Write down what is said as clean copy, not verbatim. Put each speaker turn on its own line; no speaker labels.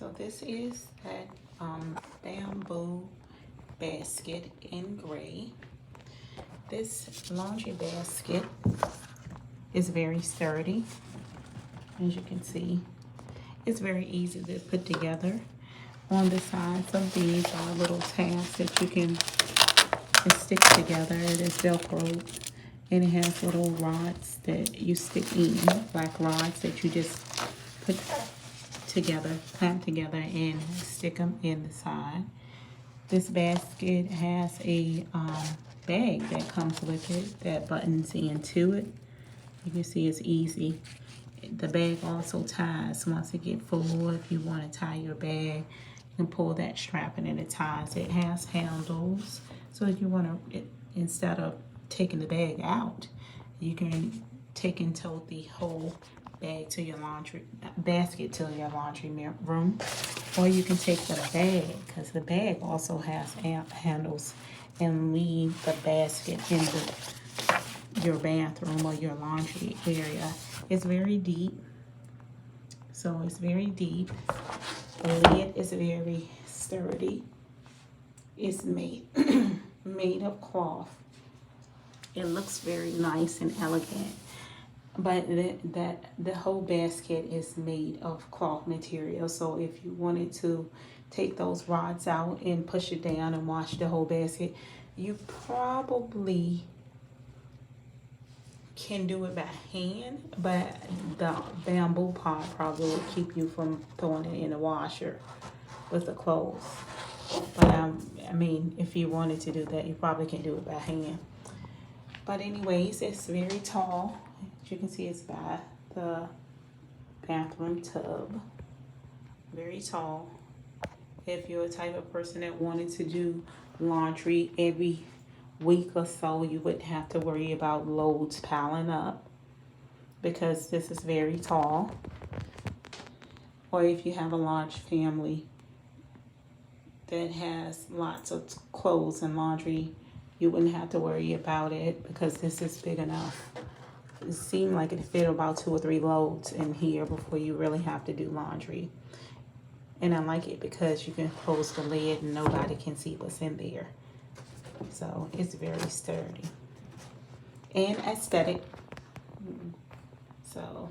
So this is that bamboo basket in gray. This laundry basket is very sturdy. As you can see, it's very easy to put together. On the sides of these are little tabs that you can stick together. It is Velcro, and it has little rods that you stick in, black rods that you just put together, clamp together, and stick them in the side. This basket has a bag that comes with it that buttons into it. You can see it's easy. The bag also ties once it gets full. If you want to tie your bag, you can pull that strap and it ties. It has handles, so if you want to, instead of taking the bag out, you can take and tote the whole bag to your laundry basket to your laundry room, or you can take the bag, because the bag also has handles, and leave the basket in your bathroom or your laundry area. It's very deep, so it's very deep. The lid is very sturdy. It's made made of cloth. It looks very nice and elegant, but the whole basket is made of cloth material. So if you wanted to take those rods out and push it down and wash the whole basket, you probably can do it by hand, but the bamboo part probably will keep you from throwing it in the washer with the clothes. But I mean, if you wanted to do that, you probably can do it by hand. But anyways, it's very tall. As you can see, it's by the bathroom tub. Very tall. If you're a type of person that wanted to do laundry every week or so, you wouldn't have to worry about loads piling up, because this is very tall. Or if you have a large family that has lots of clothes and laundry, you wouldn't have to worry about it, because this is big enough. It seemed like it fit about 2 or 3 loads in here before you really have to do laundry. And I like it because you can close the lid and nobody can see what's in there. So it's very sturdy and aesthetic. So